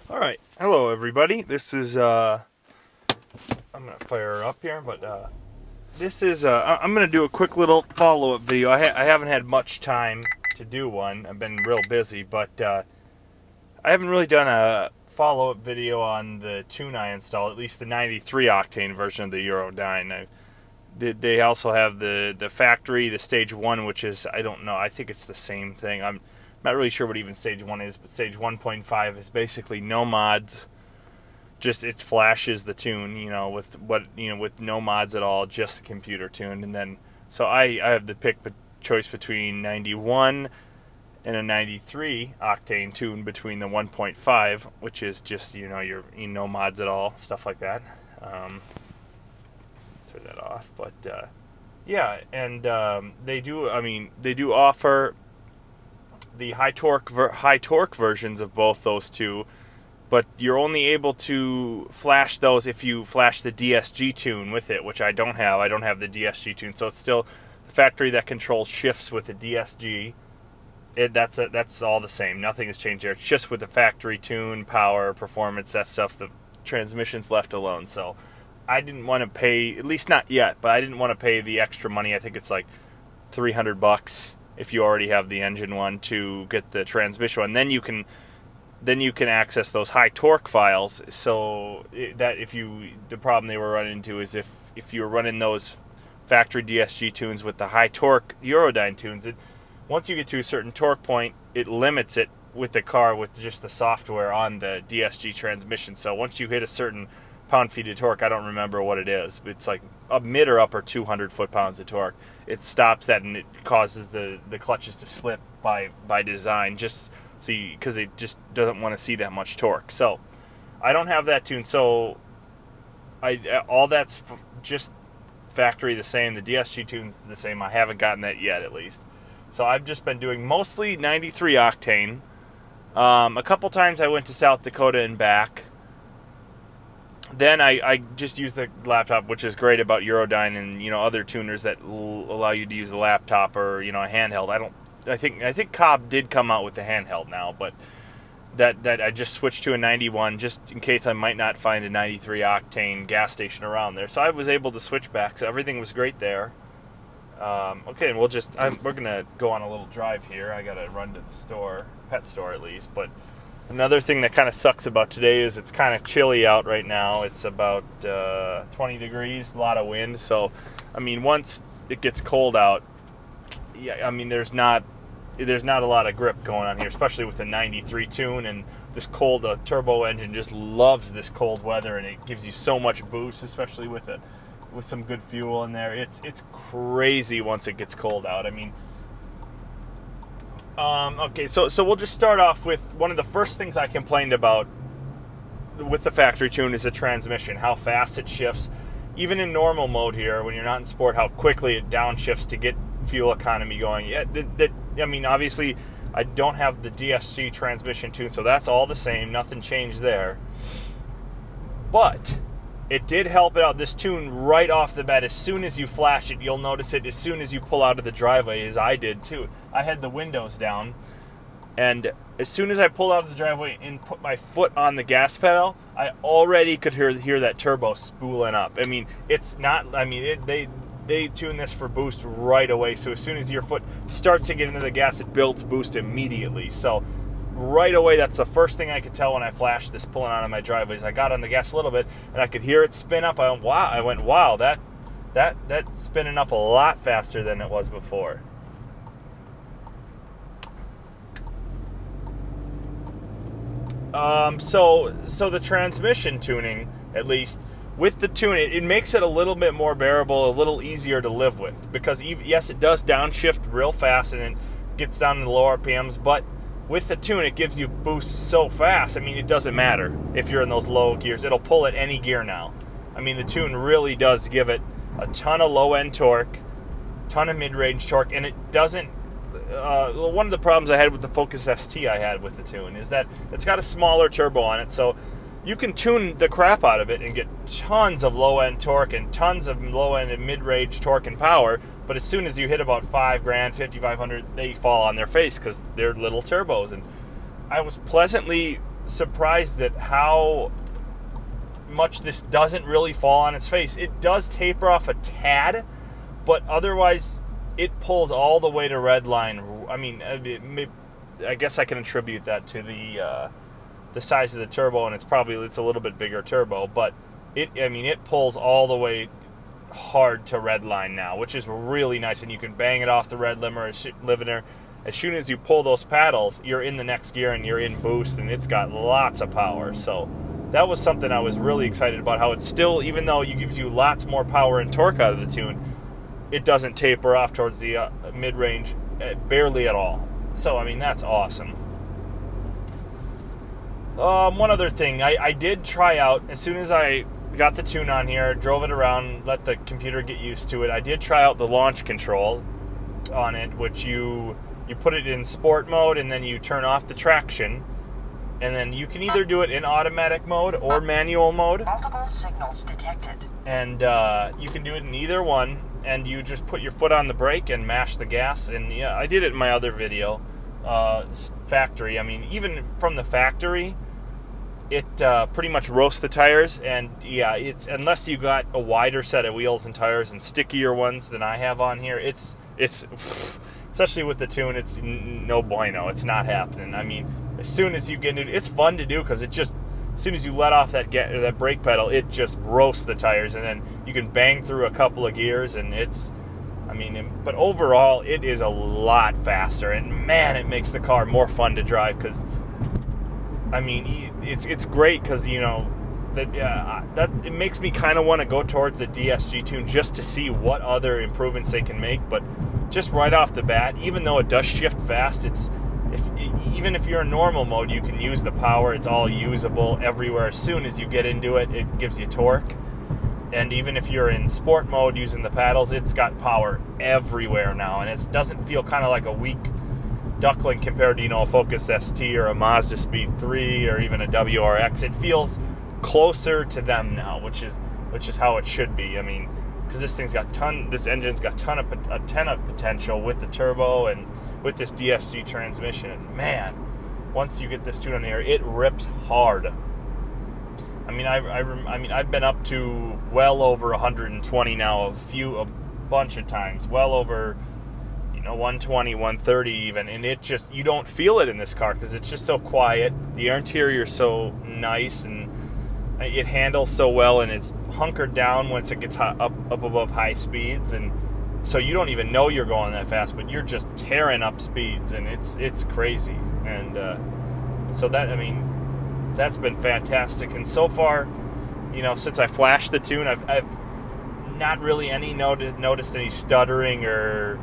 All right, hello everybody. This is I'm gonna fire her up here, but I'm gonna do a quick little follow-up video. I haven't had much time to do one. I've been real busy, but I haven't really done a follow-up video on the tune I installed, at least the 93 octane version of the EuroDyne. They also have the factory, the stage 1, which is, I don't know, I think it's the same thing. I'm not really sure what even stage 1 is, but stage 1.5 is basically no mods. Just it flashes the tune, with no mods at all, just the computer tune. And then so I have the choice between 91 and a 93 octane tune between the 1.5, which is just your no mods at all, stuff like that. Turn that off, but yeah, and they do offer the high torque versions of both those two, but you're only able to flash those if you flash the DSG tune with it, which I don't have. I don't have the DSG tune, so it's still the factory that controls shifts with the DSG. That's all the same. Nothing has changed there. It's just with the factory tune, power, performance, that stuff. The transmission's left alone. So I didn't want to pay, at least not yet, but I didn't want to pay the extra money. I think it's like $300 if you already have the engine one to get the transmission one. Then you can access those high torque files. So that the problem they were running into is if you were running those factory DSG tunes with the high torque EuroDyne tunes, once you get to a certain torque point, it limits it with the car with just the software on the DSG transmission. So once you hit a certain pound-feet of torque, I don't remember what it is, but it's like a mid or upper 200 foot-pounds of torque. It stops that, and it causes the clutches to slip by design, just because it just doesn't want to see that much torque. So I don't have that tune, so all that's just factory the same. The DSG tune's the same. I haven't gotten that yet, at least. So I've just been doing mostly 93 octane. A couple times I went to South Dakota and back. Then I just use the laptop, which is great about EuroDyne and other tuners that allow you to use a laptop or a handheld. I think Cobb did come out with the handheld now, but that I just switched to a 91 just in case I might not find a 93 octane gas station around there. So I was able to switch back, so everything was great there. Okay, and we're gonna go on a little drive here. I gotta run to the store, pet store at least, but. Another thing that kind of sucks about today is it's kind of chilly out right now. It's about 20 degrees, a lot of wind. So, once it gets cold out, there's not a lot of grip going on here, especially with the 93 tune and this cold. Turbo engine just loves this cold weather, and it gives you so much boost, especially with some good fuel in there. It's crazy once it gets cold out. Okay, so we'll just start off with one of the first things I complained about with the factory tune is the transmission, how fast it shifts. Even in normal mode here, when you're not in sport, how quickly it downshifts to get fuel economy going. Yeah, obviously, I don't have the DSG transmission tune, so that's all the same. Nothing changed there. But it did help it out. This tune right off the bat, as soon as you flash it, you'll notice it as soon as you pull out of the driveway, as I did too. I had the windows down, and as soon as I pulled out of the driveway and put my foot on the gas pedal, I already could hear that turbo spooling up. It's not, they tune this for boost right away, so as soon as your foot starts to get into the gas, it builds boost immediately. So right away, that's the first thing I could tell when I flashed this pulling out of my driveway. Is I got on the gas a little bit, and I could hear it spin up. I went, wow, that's spinning up a lot faster than it was before. So the transmission tuning, at least with the tune, it makes it a little bit more bearable, a little easier to live with, because yes, it does downshift real fast and it gets down to the low RPMs, but with the tune, it gives you boosts so fast. It doesn't matter if you're in those low gears. It'll pull at any gear now. The tune really does give it a ton of low-end torque, ton of mid-range torque, and it doesn't... one of the problems I had with the Focus ST I had with the tune is that it's got a smaller turbo on it, so you can tune the crap out of it and get tons of low-end torque and tons of low-end and mid-range torque and power, but as soon as you hit about $5,000, $5,500, they fall on their face because they're little turbos. And I was pleasantly surprised at how much this doesn't really fall on its face. It does taper off a tad, but otherwise it pulls all the way to redline. I mean, I guess I can attribute that to the size of the turbo, and it's a little bit bigger turbo, but it pulls all the way hard to redline now, which is really nice, and you can bang it off the red limiter. As soon as you pull those paddles, you're in the next gear and you're in boost, and it's got lots of power. So that was something I was really excited about, how it's still, even though it gives you lots more power and torque out of the tune, it doesn't taper off towards the mid-range barely at all. So, I mean, that's awesome. One other thing, I did try out, as soon as I got the tune on here, drove it around, let the computer get used to it, I did try out the launch control on it, which you put it in sport mode, and then you turn off the traction, and then you can either do it in automatic mode or manual mode. Multiple signals detected. And you can do it in either one, and you just put your foot on the brake and mash the gas. And yeah, I did it in my other video, factory. I mean, even from the factory, it pretty much roasts the tires. And yeah, it's, unless you got a wider set of wheels and tires and stickier ones than I have on here, it's especially with the tune, it's no bueno. It's not happening. I mean, as soon as you get into it, it's fun to do, because it just, as soon as you let off that brake pedal, it just roasts the tires, and then you can bang through a couple of gears, and it's, I mean, but overall, it is a lot faster, and man, it makes the car more fun to drive, because, I mean, it's great, because, you know, that it makes me kind of want to go towards the DSG tune just to see what other improvements they can make. But just right off the bat, even though it does shift fast, even if you're in normal mode, you can use the power. It's all usable everywhere. As soon as you get into it, it gives you torque. And even if you're in sport mode using the paddles, it's got power everywhere now, and it doesn't feel kind of like a weak duckling compared to, you know, a Focus ST or a Mazda Speed 3 or even a WRX. It feels closer to them now, which is how it should be. I mean, because this engine's got a ton of potential with the turbo and with this DSG transmission. And man, once you get this tune on here, it rips hard. I mean, I've been up to well over 120 now, a bunch of times, well over, you know, 120, 130 even, and it just, you don't feel it in this car because it's just so quiet. The interior is so nice, and it handles so well, and it's hunkered down once it gets up above high speeds, and so you don't even know you're going that fast, but you're just tearing up speeds, and it's crazy. And so that, I mean, that's been fantastic. And so far, you know, since I flashed the tune, I've not really noticed any stuttering or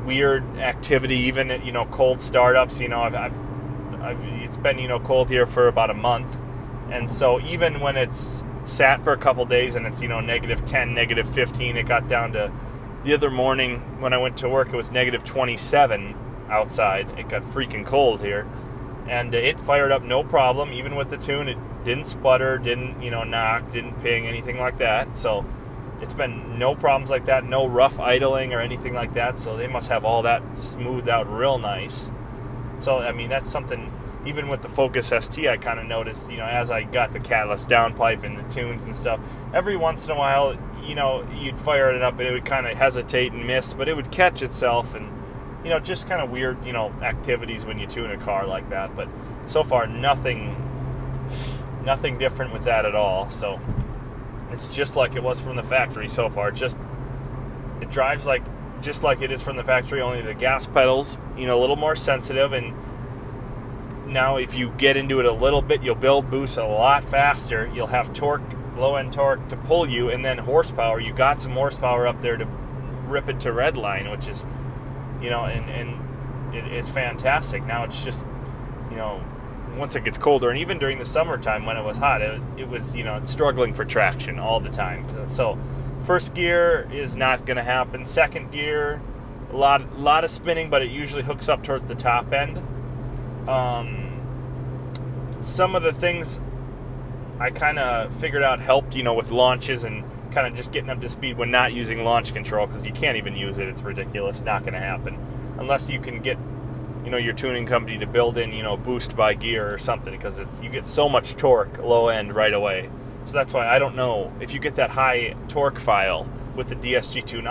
weird activity, even at, you know, cold startups. You know, it's been, you know, cold here for about a month. And so even when it's sat for a couple days and it's, you know, -10, -15, it got down to, the other morning when I went to work, it was -27 outside. It got freaking cold here. And it fired up no problem, even with the tune. It didn't sputter, didn't, you know, knock, didn't ping, anything like that. So it's been no problems like that, no rough idling or anything like that. So they must have all that smoothed out real nice. So, I mean, that's something. Even with the Focus ST, I kind of noticed, you know, as I got the catalyst downpipe and the tunes and stuff, every once in a while, you know, you'd fire it up and it would kind of hesitate and miss, but it would catch itself, and, you know, just kind of weird, you know, activities when you tune a car like that. But so far, nothing different with that at all. So it's just like it was from the factory so far. It drives just like it is from the factory, only the gas pedals, you know, a little more sensitive. And now if you get into it a little bit, you'll build boost a lot faster. You'll have torque, low-end torque to pull you, and then horsepower. You got some horsepower up there to rip it to redline, which is, you know, and it's fantastic. Now it's just, you know, once it gets colder, and even during the summertime when it was hot, it was, you know, struggling for traction all the time. So first gear is not going to happen. Second gear, a lot of spinning, but it usually hooks up towards the top end. Some of the things I kind of figured out helped, you know, with launches and kind of just getting up to speed when not using launch control, because you can't even use it. It's ridiculous. Not going to happen unless you can get, you your tuning company to build in, boost by gear or something, because you get so much torque low end right away. So that's why I don't know if you get that high torque file with the DSG tune.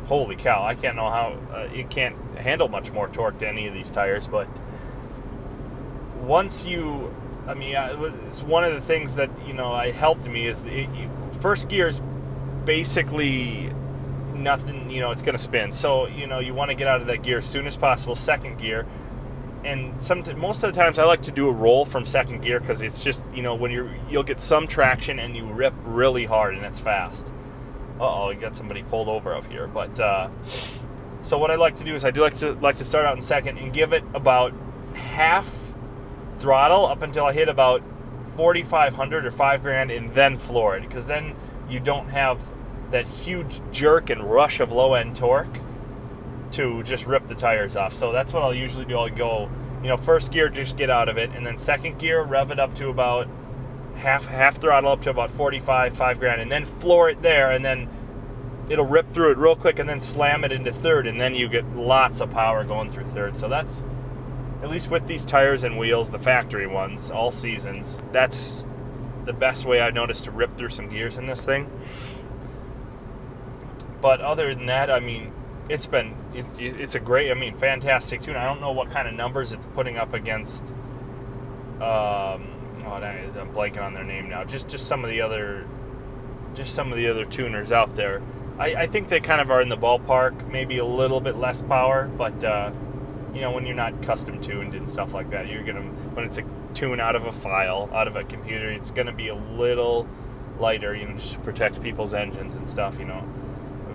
Holy cow, I can't know how it can't handle much more torque to any of these tires. But once it's one of the things that helped me is first gear is basically nothing. It's going to spin, so you want to get out of that gear as soon as possible. Second gear. And most of the times I like to do a roll from second gear, because it's just, when you'll get some traction and you rip really hard and it's fast. Uh-oh, you got somebody pulled over up here. But, so what I like to do is I do like to start out in second and give it about half throttle up until I hit about 4,500 or 5 grand, and then floor it, because then you don't have that huge jerk and rush of low-end torque to just rip the tires off. So that's what I'll usually do. I'll go, first gear, just get out of it, and then second gear, rev it up to about half throttle up to about 5 grand, and then floor it there, and then it'll rip through it real quick, and then slam it into third, and then you get lots of power going through third. So that's, at least with these tires and wheels, the factory ones, all seasons, that's the best way I've noticed to rip through some gears in this thing. But other than that, it's a great, fantastic tune. I don't know what kind of numbers it's putting up against. I'm blanking on their name now. Just some of the other tuners out there. I think they kind of are in the ballpark. Maybe a little bit less power, but when you're not custom tuned and stuff like that, when it's a tune out of a file, out of a computer, it's gonna be a little lighter. Just to protect people's engines and stuff.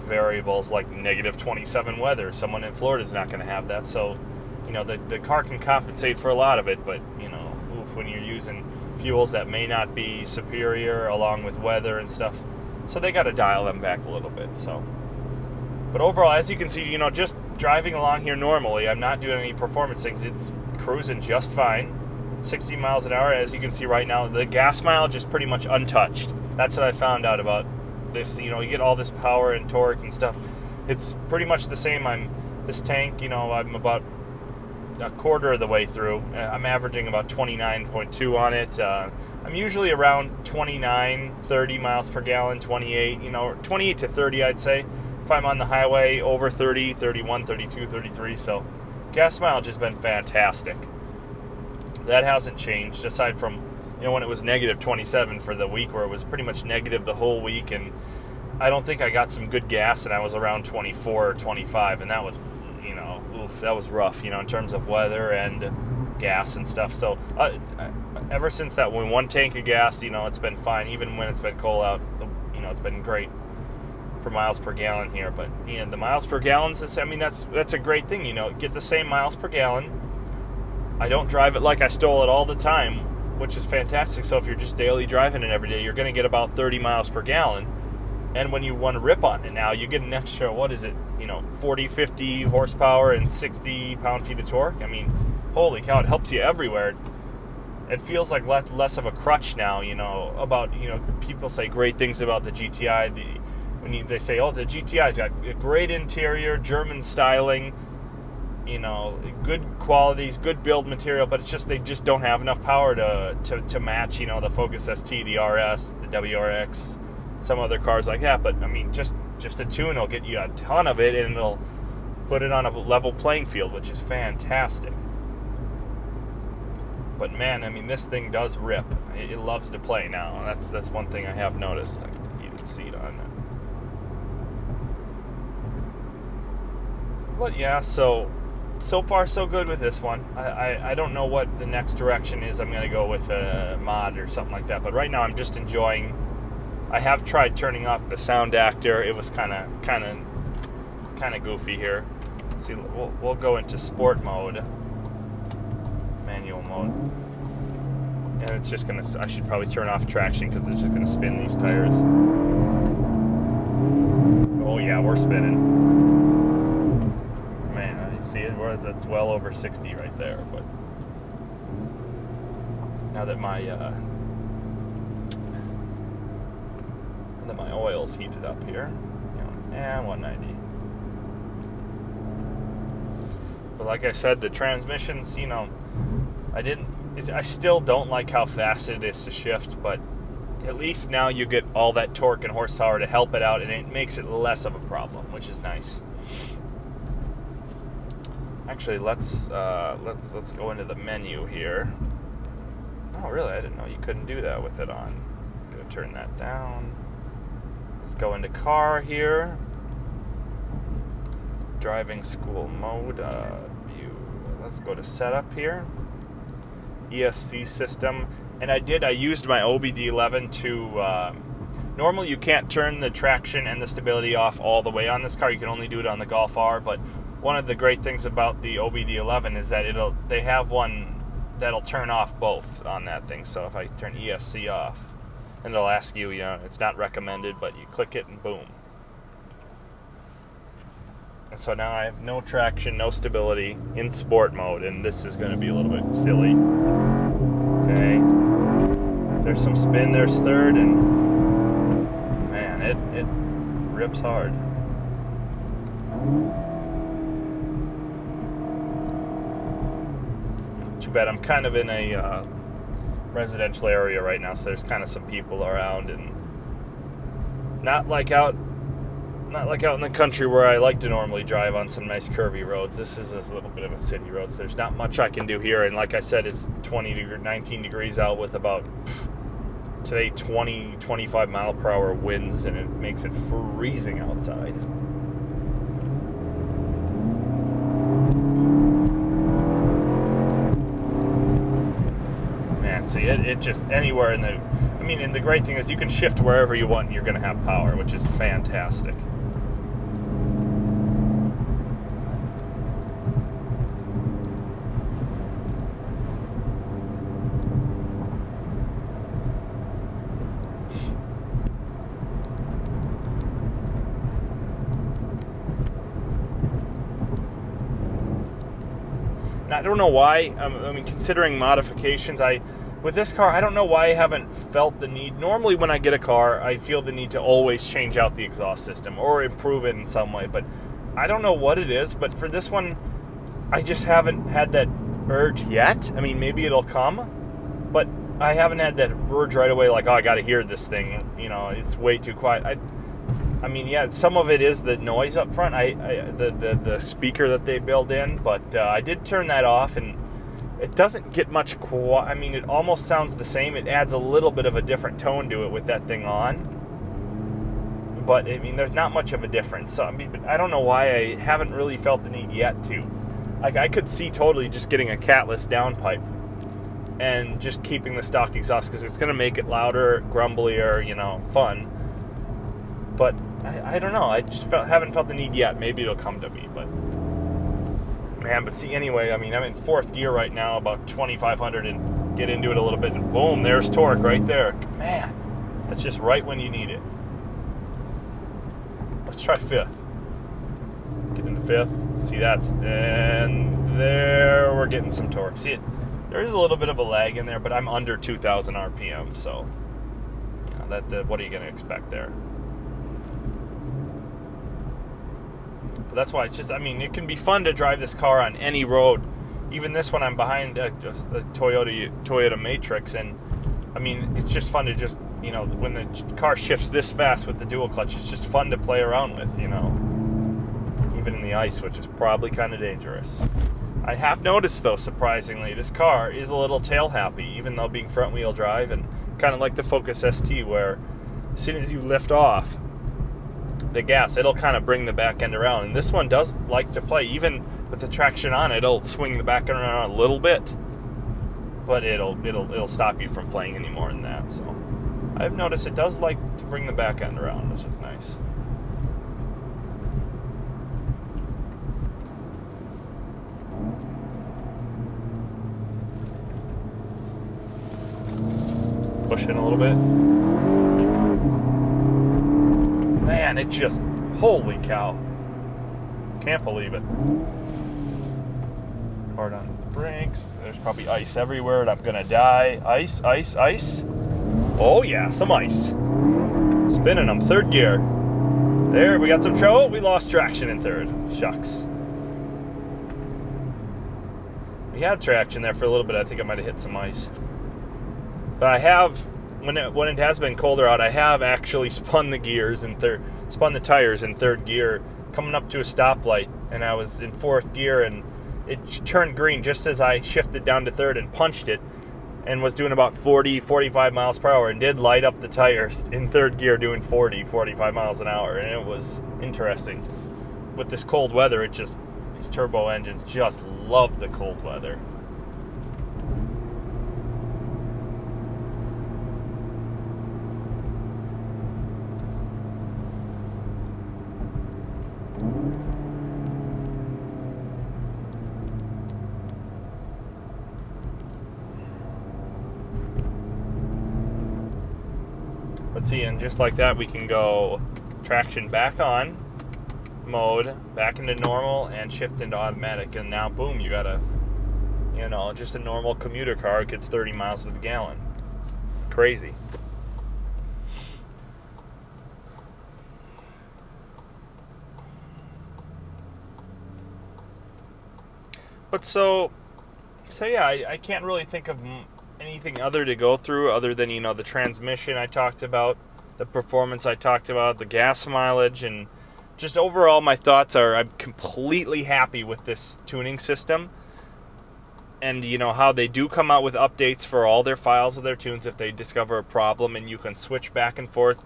Variables like -27 weather. Someone in Florida is not going to have that, so the car can compensate for a lot of it. But when you're using fuels that may not be superior, along with weather and stuff, so they got to dial them back a little bit. So, but overall, as you can see, just driving along here normally, I'm not doing any performance things. It's cruising just fine, 60 miles an hour. As you can see right now, the gas mileage is pretty much untouched. That's what I found out about this. You get all this power and torque and stuff. It's pretty much the same. This tank, I'm about a quarter of the way through. I'm averaging about 29.2 on it. I'm usually around 29, 30 miles per gallon, 28, 28 to 30, I'd say. If I'm on the highway, over 30, 31, 32, 33. So gas mileage has been fantastic. That hasn't changed, aside from when it was -27 for the week, where it was pretty much negative the whole week, and I don't think I got some good gas, and I was around 24 or 25, and that was, that was rough, in terms of weather and gas and stuff. So ever since that, when one tank of gas, it's been fine, even when it's been cold out, it's been great for miles per gallon here. But the miles per gallon, that's a great thing, get the same miles per gallon. I don't drive it like I stole it all the time, which is fantastic. So if you're just daily driving it every day, you're going to get about 30 miles per gallon. And when you want to rip on it now, you get an extra, 40, 50 horsepower and 60 pound-feet of torque. Holy cow, it helps you everywhere. It feels like less of a crutch now, people say great things about the GTI. They say, the GTI's got a great interior, German styling, good qualities, good build material, but it's just they just don't have enough power to match, the Focus ST, the RS, the WRX, some other cars like that. But just a tune will get you a ton of it, and it'll put it on a level playing field, which is fantastic. But man, this thing does rip. It loves to play now. That's one thing I have noticed. I think you can see it on it. But yeah, so far so good with this one. I don't know what the next direction is. I'm going to go with a mod or something like that. But right now I'm just enjoying. I have tried turning off the sound actor. It was kind of goofy here. See, we'll go into sport mode, manual mode, and it's just gonna. I should probably turn off traction, because it's just gonna spin these tires. Oh yeah, we're spinning. Man, you see it? That's well over 60 right there. But now that my oil's heated up here, 190. But like I said, the transmissions, you know, I still don't like how fast it is to shift, but at least now you get all that torque and horsepower to help it out, and it makes it less of a problem, which is nice. Actually, let's go into the menu here. Oh, really? I didn't know you couldn't do that with it on. I'm gonna turn that down. Let's go into car here. Driving school mode. View. Let's go to setup here. ESC system. And I used my OBD11 to, normally you can't turn the traction and the stability off all the way on this car. You can only do it on the Golf R, but one of the great things about the OBD11 is that they have one that'll turn off both on that thing. So if I turn ESC off, and it'll ask you, you know, it's not recommended, but you click it and boom. And so now I have no traction, no stability in sport mode, and this is going to be a little bit silly. Okay. There's some spin, there's third, and man, it rips hard. Too bad I'm kind of in a residential area right now, so there's kind of some people around, and not like out in the country where I like to normally drive on some nice curvy roads. This is a little bit of a city road, so there's not much I can do here. And like I said, it's 19 degrees out with about today 20-25 mile per hour winds, and it makes it freezing outside. Man, see, it just anywhere in the, I mean, and the great thing is you can shift wherever you want and you're going to have power, which is fantastic. And I don't know why, I mean, considering modifications, with this car, I don't know why I haven't felt the need. Normally when I get a car, I feel the need to always change out the exhaust system or improve it in some way, but I don't know what it is. But for this one, I just haven't had that urge yet. I mean, maybe it'll come, but I haven't had that urge right away, like, oh, I gotta hear this thing, you know, it's way too quiet. I mean, yeah, some of it is the noise up front, the speaker that they build in, but I did turn that off, and it doesn't get much I mean, it almost sounds the same. It adds a little bit of a different tone to it with that thing on. But, I mean, there's not much of a difference. So, I mean, but I don't know why I haven't really felt the need yet to. Like, I could see totally just getting a catless downpipe and just keeping the stock exhaust, because it's going to make it louder, grumblier, you know, fun. But, I don't know. I just haven't felt the need yet. Maybe it'll come to me, but... Man, but see, anyway, I mean, I'm in fourth gear right now, about 2,500, and get into it a little bit, and boom, there's torque right there. Man, that's just right when you need it. Let's try fifth. Get into fifth. See, and there we're getting some torque. See, there is a little bit of a lag in there, but I'm under 2,000 RPM, so, you know, what are you going to expect there? But that's why it's just, I mean, it can be fun to drive this car on any road. Even this one, I'm behind a Toyota Matrix, and I mean, it's just fun to just, you know, when the car shifts this fast with the dual clutch, it's just fun to play around with, you know, even in the ice, which is probably kind of dangerous. I have noticed, though, surprisingly, this car is a little tail happy, even though being front wheel drive, and kind of like the Focus ST, where as soon as you lift off the gas, it'll kind of bring the back end around, and this one does like to play. Even with the traction on, it'll swing the back end around a little bit, but it'll stop you from playing any more than that. So I've noticed it does like to bring the back end around, which is nice. Push in a little bit. Man, it just, holy cow. Can't believe it. Hard on the brakes. There's probably ice everywhere and I'm gonna die. Ice, ice, ice. Oh yeah, some ice. Spinning them, third gear. There, we got some trouble. We lost traction in third. Shucks. you had traction there for a little bit. I think I might have hit some ice. But I have, when it has been colder out, I have actually spun the tires in third gear, coming up to a stoplight, and I was in fourth gear, and it turned green just as I shifted down to third and punched it, and was doing about 45 miles per hour, and did light up the tires in third gear doing 45 miles an hour, and it was interesting. With this cold weather, these turbo engines just love the cold weather. Let's see, and just like that, we can go traction back on mode, back into normal, and shift into automatic. And now, boom, you got just a normal commuter car. It gets 30 miles to the gallon. It's crazy. But so yeah, I can't really think of anything other to go through other than, the transmission I talked about, the performance I talked about, the gas mileage, and just overall my thoughts are I'm completely happy with this tuning system. And how they do come out with updates for all their files of their tunes if they discover a problem, and you can switch back and forth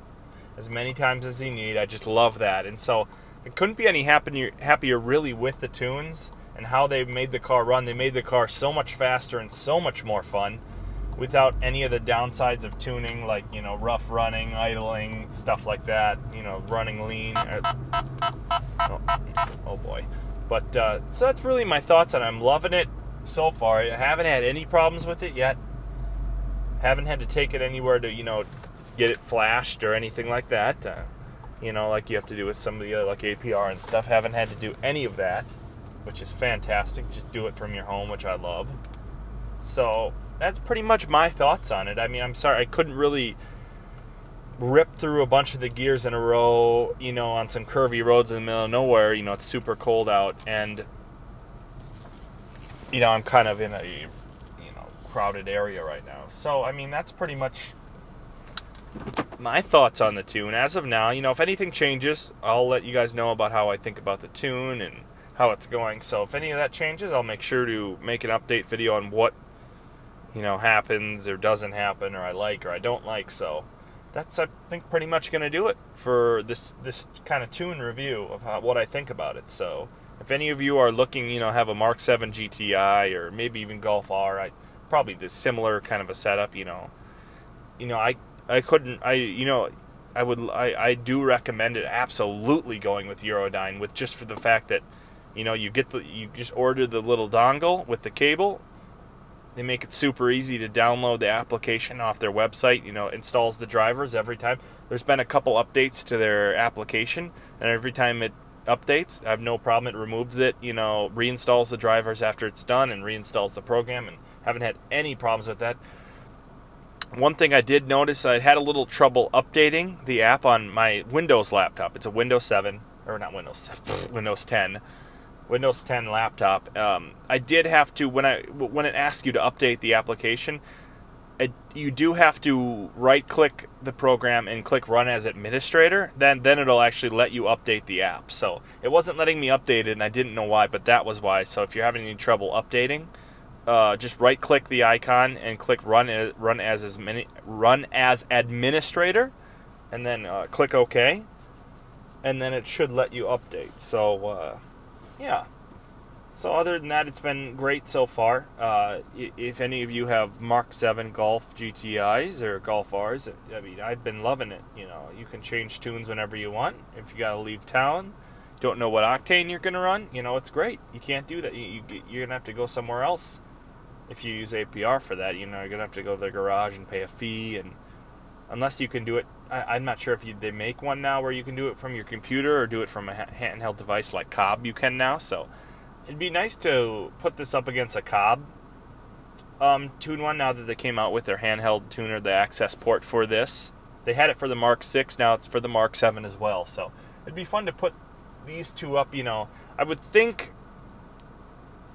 as many times as you need. I just love that. And so I couldn't be any happier really with the tunes and how they made the car run. They made the car so much faster and so much more fun without any of the downsides of tuning, like, rough running, idling, stuff like that, running lean. Oh boy. But, so that's really my thoughts, and I'm loving it so far. I haven't had any problems with it yet. Haven't had to take it anywhere to, get it flashed or anything like that. Like you have to do with some of the other, like APR and stuff. Haven't had to do any of that, which is fantastic. Just do it from your home, which I love. So that's pretty much my thoughts on it. I mean, I'm sorry, I couldn't really rip through a bunch of the gears in a row, on some curvy roads in the middle of nowhere. It's super cold out, and, I'm kind of in a, crowded area right now. So, I mean, that's pretty much my thoughts on the tune. As of now, if anything changes, I'll let you guys know about how I think about the tune and how it's going. So if any of that changes, I'll make sure to make an update video on what happens or doesn't happen, or I like or I don't like. So that's, I think, pretty much going to do it for this kind of tune review of what I think about it. So if any of you are looking, have a Mark 7 GTI or maybe even Golf R, probably the similar kind of a setup, I do recommend it absolutely going with EuroDyne, with just for the fact that you just order the little dongle with the cable. They make it super easy to download the application off their website. Installs the drivers every time. There's been a couple updates to their application, and every time it updates, I have no problem. It removes it, reinstalls the drivers after it's done, and reinstalls the program, and haven't had any problems with that. One thing I did notice, I had a little trouble updating the app on my Windows laptop. It's a Windows 7, or not Windows 7, Windows 10. Windows 10 laptop. I did have to, when it asks you to update the application, you do have to right-click the program and click Run as Administrator. Then it'll actually let you update the app. So it wasn't letting me update it, and I didn't know why, but that was why. So if you're having any trouble updating, just right-click the icon and click Run as Administrator, and then click OK, and then it should let you update. So yeah. So other than that, it's been great so far. If any of you have Mark 7 Golf GTIs or Golf Rs, I mean, I've been loving it. You can change tunes whenever you want. If you gotta leave town, don't know what octane you're gonna run, it's great. You can't do that. You're gonna have to go somewhere else. If you use APR for that, you're gonna have to go to the garage and pay a fee, and unless you can do it, I'm not sure if they make one now where you can do it from your computer or do it from a handheld device like Cobb you can now. So it'd be nice to put this up against a Cobb tune one now that they came out with their handheld tuner, the access port for this. They had it for the Mark 6, now it's for the Mark 7 as well. So it'd be fun to put these two up. I would think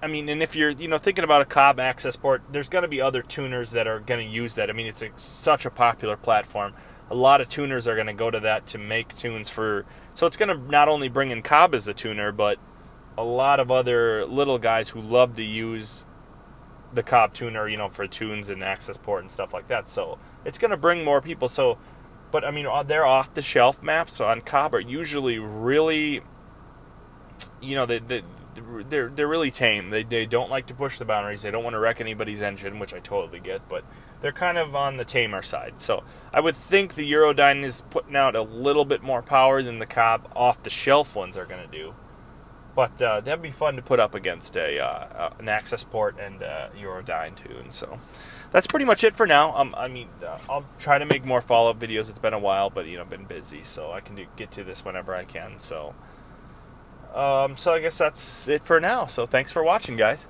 I mean, and if you're, thinking about a Cobb access port, there's going to be other tuners that are going to use that. I mean, it's such a popular platform. A lot of tuners are going to go to that to make tunes for. So it's going to not only bring in Cobb as a tuner, but a lot of other little guys who love to use the Cobb tuner, for tunes and access port and stuff like that. So it's going to bring more people. So, but I mean, they're off-the-shelf maps. So on Cobb are usually really, they're really tame. They don't like to push the boundaries. They don't want to wreck anybody's engine, which I totally get. But they're kind of on the tamer side. So I would think the EuroDyne is putting out a little bit more power than the Cobb off-the-shelf ones are going to do. But that'd be fun to put up against an access port and EuroDyne tune. So that's pretty much it for now. I'll try to make more follow-up videos. It's been a while, but I've been busy, so I can get to this whenever I can. So I guess that's it for now. So thanks for watching, guys.